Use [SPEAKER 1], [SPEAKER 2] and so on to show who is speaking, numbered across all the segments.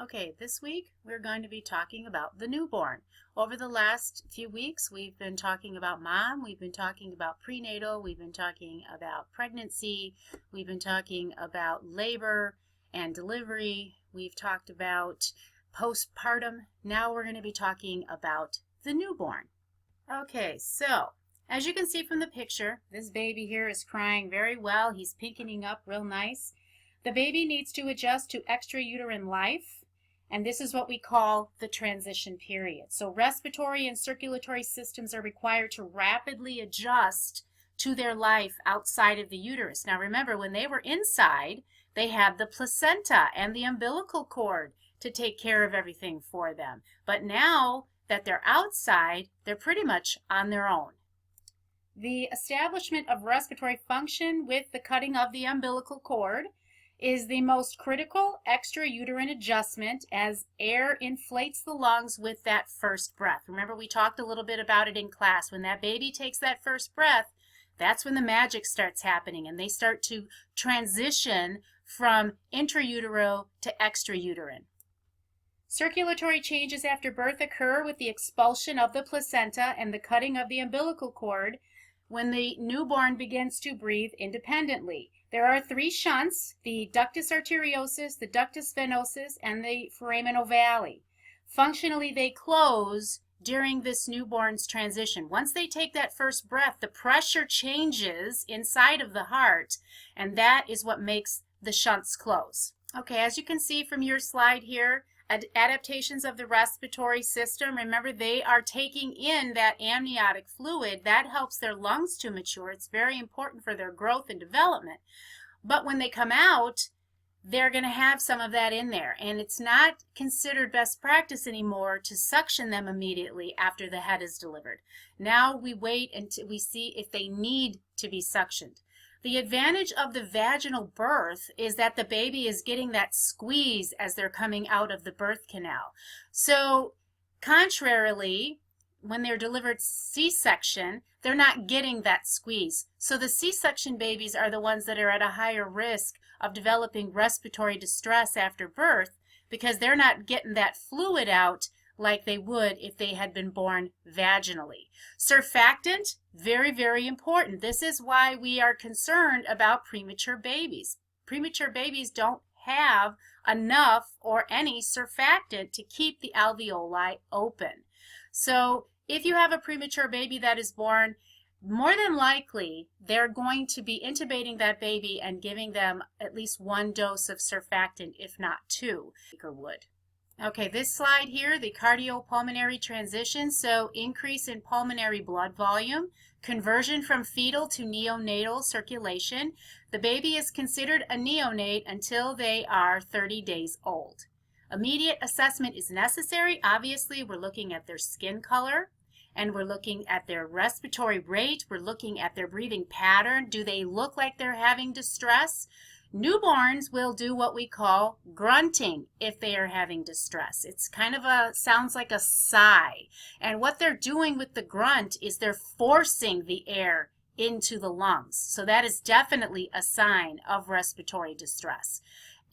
[SPEAKER 1] Okay, this week we're going to be talking about the newborn. Over the last few weeks, we've been talking about mom, we've been talking about prenatal, we've been talking about pregnancy, we've been talking about labor and delivery, we've talked about postpartum. Now we're going to be talking about the newborn. Okay, so as you can see from the picture, this baby here is crying very well. He's pinkening up real nice. The baby needs to adjust to extrauterine life. And this is what we call the transition period. So respiratory and circulatory systems are required to rapidly adjust to their life outside of the uterus. Now remember, when they were inside, they had the placenta and the umbilical cord to take care of everything for them. But now that they're outside, they're pretty much on their own. The establishment of respiratory function with the cutting of the umbilical cord is the most critical extrauterine adjustment as air inflates the lungs with that first breath. Remember, we talked a little bit about it in class. When that baby takes that first breath, that's when the magic starts happening and they start to transition from intrautero to extrauterine. Circulatory changes after birth occur with the expulsion of the placenta and the cutting of the umbilical cord when the newborn begins to breathe independently. There are three shunts, the ductus arteriosus, the ductus venosus, and the foramen ovale. Functionally, they close during this newborn's transition. Once they take that first breath, the pressure changes inside of the heart, and that is what makes the shunts close. Okay, as you can see from your slide here, adaptations of the respiratory system, remember they are taking in that amniotic fluid. That helps their lungs to mature. It's very important for their growth and development. But when they come out, they're going to have some of that in there. And it's not considered best practice anymore to suction them immediately after the head is delivered. Now we wait until we see if they need to be suctioned. The advantage of the vaginal birth is that the baby is getting that squeeze as they're coming out of the birth canal. So, contrarily, when they're delivered C-section, they're not getting that squeeze. So the C-section babies are the ones that are at a higher risk of developing respiratory distress after birth because they're not getting that fluid out like they would if they had been born vaginally. Surfactant, very, very important. This is why we are concerned about premature babies. Premature babies don't have enough or any surfactant to keep the alveoli open. So if you have a premature baby that is born, more than likely they're going to be intubating that baby and giving them at least one dose of surfactant, if not two, or would. Okay, this slide here, the cardiopulmonary transition, so increase in pulmonary blood volume, conversion from fetal to neonatal circulation. The baby is considered a neonate until they are 30 days old. Immediate assessment is necessary. Obviously, we're looking at their skin color, and we're looking at their respiratory rate. We're looking at their breathing pattern. Do they look like they're having distress? Newborns will do what we call grunting if they are having distress. It's kind of sounds like a sigh. And what they're doing with the grunt is they're forcing the air into the lungs. So that is definitely a sign of respiratory distress.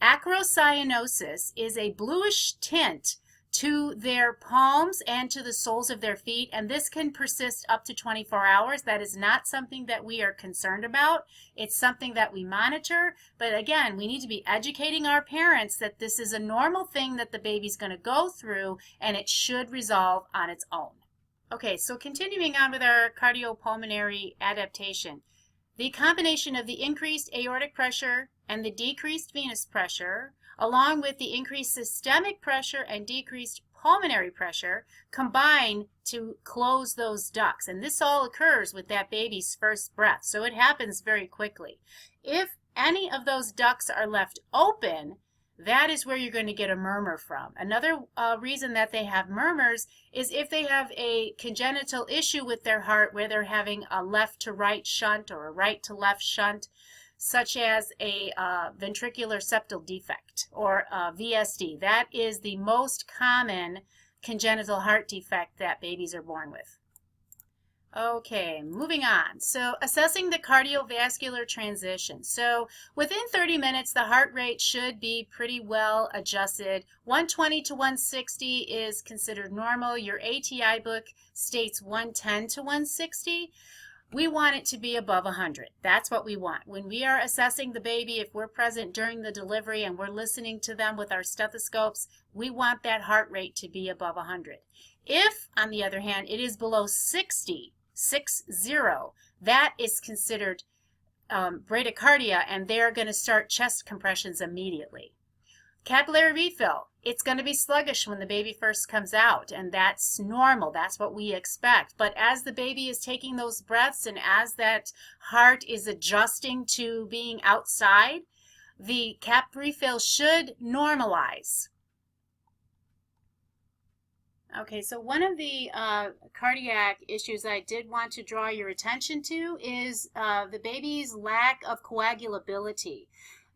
[SPEAKER 1] Acrocyanosis is a bluish tint to their palms and to the soles of their feet, and this can persist up to 24 hours. That is not something that we are concerned about. It's something that we monitor, but again, we need to be educating our parents that this is a normal thing that the baby's going to go through, and it should resolve on its own. Okay, so continuing on with our cardiopulmonary adaptation. The combination of the increased aortic pressure and the decreased venous pressure, along with the increased systemic pressure and decreased pulmonary pressure, combine to close those ducts. And this all occurs with that baby's first breath, so it happens very quickly. If any of those ducts are left open, that is where you're going to get a murmur from. Another reason that they have murmurs is if they have a congenital issue with their heart where they're having a left to right shunt or a right to left shunt, such as a ventricular septal defect or VSD. That is the most common congenital heart defect that babies are born with. Okay, moving on. So, assessing the cardiovascular transition. So, within 30 minutes, the heart rate should be pretty well adjusted. 120 to 160 is considered normal. Your ATI book states 110 to 160. We want it to be above 100. That's what we want. When we are assessing the baby, if we're present during the delivery and we're listening to them with our stethoscopes, we want that heart rate to be above 100. If, on the other hand, it is below 60, 60, that is considered bradycardia, and they're going to start chest compressions immediately. Capillary refill, it's going to be sluggish when the baby first comes out, and that's normal. That's what we expect. But as the baby is taking those breaths and as that heart is adjusting to being outside, the cap refill should normalize. Okay, so one of the cardiac issues I did want to draw your attention to is the baby's lack of coagulability.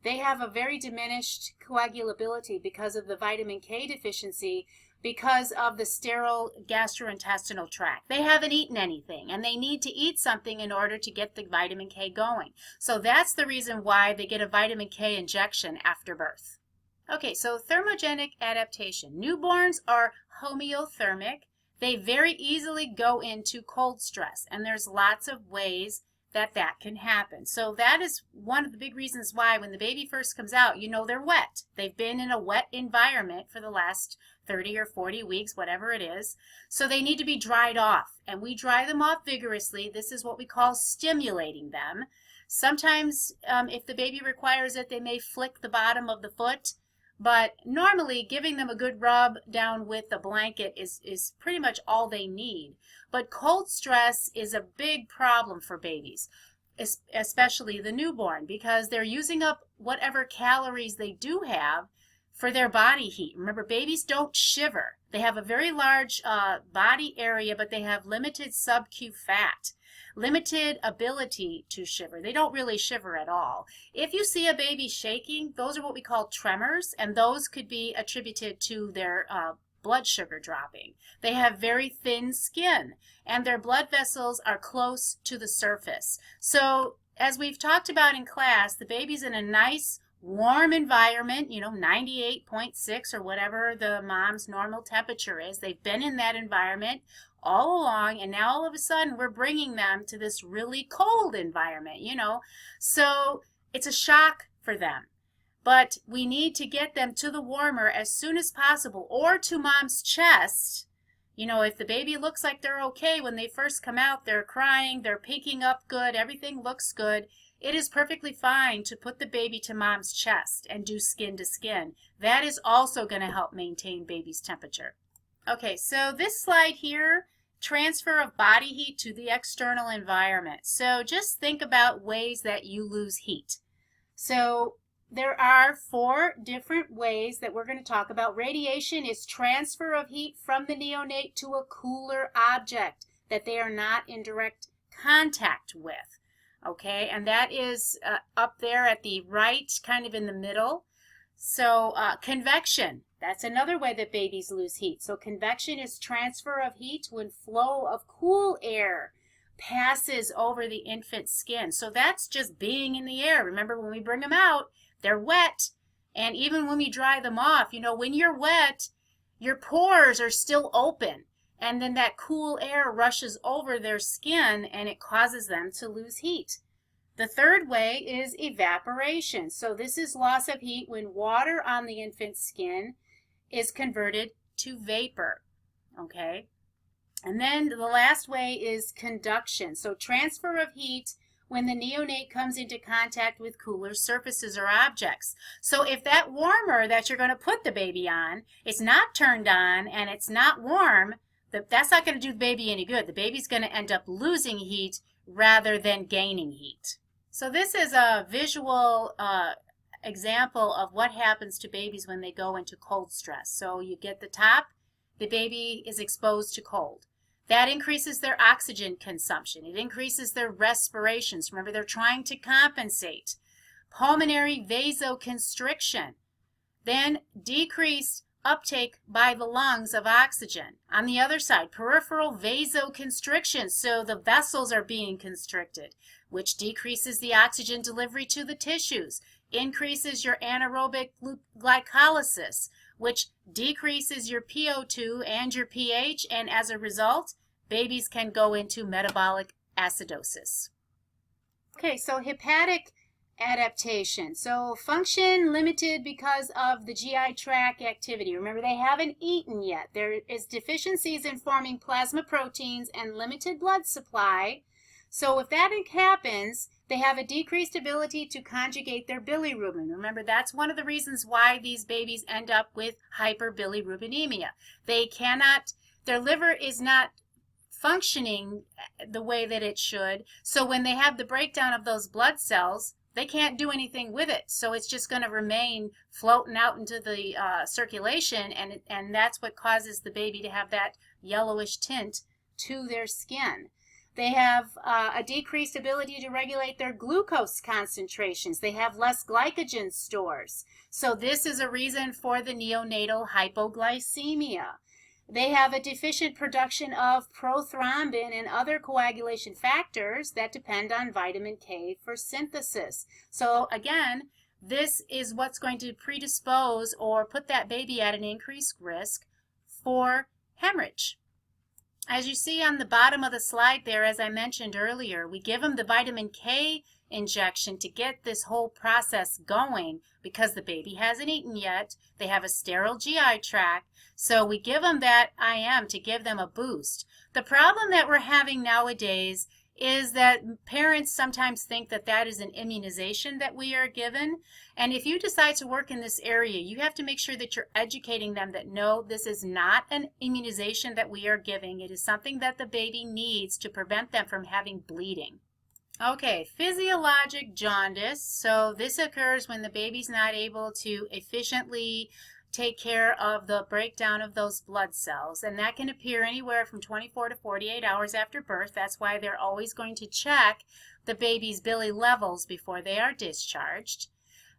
[SPEAKER 1] They have a very diminished coagulability because of the vitamin K deficiency, because of the sterile gastrointestinal tract. They haven't eaten anything, and they need to eat something in order to get the vitamin K going. So that's the reason why they get a vitamin K injection after birth. Okay, so thermogenic adaptation. Newborns are homeothermic. They very easily go into cold stress, and there's lots of ways that can happen. So that is one of the big reasons why when the baby first comes out, you know they're wet. They've been in a wet environment for the last 30 or 40 weeks, whatever it is. So they need to be dried off, and we dry them off vigorously. This is what we call stimulating them. Sometimes if the baby requires it, they may flick the bottom of the foot. But normally, giving them a good rub down with a blanket is pretty much all they need. But cold stress is a big problem for babies, especially the newborn, because they're using up whatever calories they do have for their body heat. Remember, babies don't shiver. They have a very large body area, but they have limited sub-Q fat. Limited ability to shiver. They don't really shiver at all. If you see a baby shaking, those are what we call tremors, and those could be attributed to their blood sugar dropping. They have very thin skin, and their blood vessels are close to the surface. So, as we've talked about in class, the baby's in a nice, warm environment, 98.6 or whatever the mom's normal temperature is. They've been in that environment all along, and now all of a sudden we're bringing them to this really cold environment, So it's a shock for them. But we need to get them to the warmer as soon as possible, or to mom's chest. If the baby looks like they're okay when they first come out, they're crying, they're picking up good, everything looks good, it is perfectly fine to put the baby to mom's chest and do skin to skin. That is also going to help maintain baby's temperature. Okay, so this slide here, transfer of body heat to the external environment. So just think about ways that you lose heat. So there are 4 different ways that we're going to talk about. Radiation is transfer of heat from the neonate to a cooler object that they are not in direct contact with. Okay, and that is up there at the right, kind of in the middle. So convection, that's another way that babies lose heat. So convection is transfer of heat when flow of cool air passes over the infant's skin. So that's just being in the air. Remember, when we bring them out, they're wet. And even when we dry them off, when you're wet, your pores are still open. And then that cool air rushes over their skin and it causes them to lose heat. The third way is evaporation. So this is loss of heat when water on the infant's skin is converted to vapor. Okay? And then the last way is conduction. So transfer of heat when the neonate comes into contact with cooler surfaces or objects. So if that warmer that you're going to put the baby on is not turned on and it's not warm, that's not going to do the baby any good. The baby's going to end up losing heat rather than gaining heat. So this is a visual example of what happens to babies when they go into cold stress. So you get the top, the baby is exposed to cold. That increases their oxygen consumption. It increases their respirations. Remember, they're trying to compensate. Pulmonary vasoconstriction. Then decreased uptake by the lungs of oxygen. On the other side, peripheral vasoconstriction, so the vessels are being constricted, which decreases the oxygen delivery to the tissues, increases your anaerobic glycolysis, which decreases your PO2 and your pH, and as a result, babies can go into metabolic acidosis. Okay, so hepatic adaptation. So function limited because of the GI tract activity. Remember, they haven't eaten yet. There is deficiencies in forming plasma proteins and limited blood supply. So if that happens, they have a decreased ability to conjugate their bilirubin. Remember, that's one of the reasons why these babies end up with hyperbilirubinemia. They cannot, their liver is not functioning the way that it should. So when they have the breakdown of those blood cells, they can't do anything with it. So it's just going to remain floating out into the circulation, and that's what causes the baby to have that yellowish tint to their skin. They have a decreased ability to regulate their glucose concentrations. They have less glycogen stores. So this is a reason for the neonatal hypoglycemia. They have a deficient production of prothrombin and other coagulation factors that depend on vitamin K for synthesis. So again, this is what's going to predispose or put that baby at an increased risk for hemorrhage. As you see on the bottom of the slide there, as I mentioned earlier, we give them the vitamin K injection to get this whole process going because the baby hasn't eaten yet. They have a sterile GI tract, so we give them that IM to give them a boost. The problem that we're having nowadays is that parents sometimes think that that is an immunization that we are given. And if you decide to work in this area, you have to make sure that you're educating them that no, this is not an immunization that we are giving. It is something that the baby needs to prevent them from having bleeding. Okay, physiologic jaundice. So this occurs when the baby's not able to efficiently take care of the breakdown of those blood cells, and that can appear anywhere from 24 to 48 hours after birth. That's why they're always going to check the baby's bili levels before they are discharged.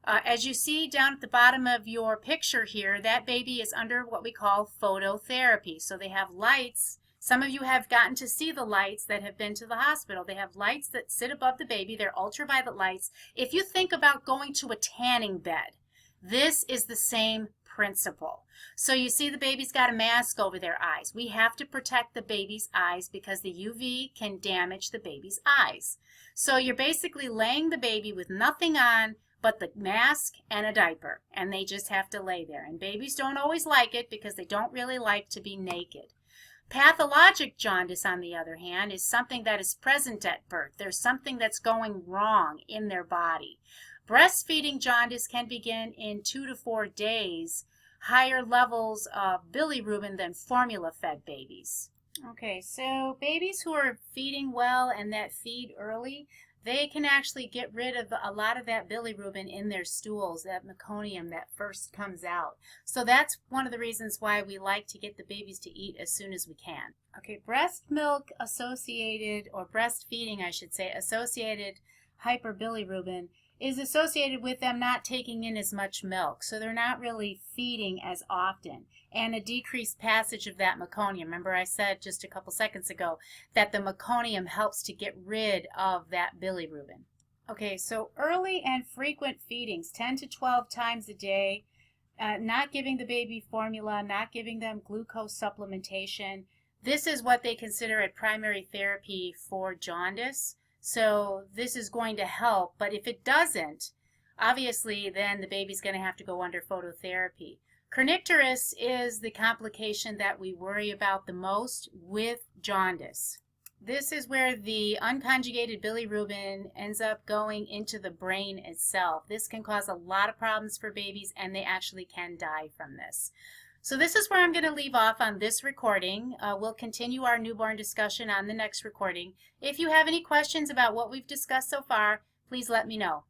[SPEAKER 1] As you see down at the bottom of your picture here, that baby is under what we call phototherapy. So they have lights. Some of you have gotten to see the lights that have been to the hospital. They have lights that sit above the baby. They're ultraviolet lights. If you think about going to a tanning bed, this is the same principle. So you see the baby's got a mask over their eyes. We have to protect the baby's eyes because the UV can damage the baby's eyes. So you're basically laying the baby with nothing on but the mask and a diaper, and they just have to lay there. And babies don't always like it because they don't really like to be naked. Pathologic jaundice, on the other hand, is something that is present at birth. There's something that's going wrong in their body. Breastfeeding jaundice can begin in 2 to 4 days, higher levels of bilirubin than formula-fed babies. Okay, so babies who are feeding well and that feed early, they can actually get rid of a lot of that bilirubin in their stools, that meconium that first comes out. So that's one of the reasons why we like to get the babies to eat as soon as we can. Okay, breast milk associated, or breastfeeding I should say, associated hyperbilirubin is associated with them not taking in as much milk. So they're not really feeding as often. And a decreased passage of that meconium. Remember I said just a couple seconds ago that the meconium helps to get rid of that bilirubin. Okay, so early and frequent feedings, 10 to 12 times a day, not giving the baby formula, not giving them glucose supplementation. This is what they consider a primary therapy for jaundice. So this is going to help, but if it doesn't, obviously then the baby's going to have to go under phototherapy. Kernicterus is the complication that we worry about the most with jaundice. This is where the unconjugated bilirubin ends up going into the brain itself. This can cause a lot of problems for babies, and they actually can die from this. So this is where I'm going to leave off on this recording. We'll continue our newborn discussion on the next recording. If you have any questions about what we've discussed so far, please let me know.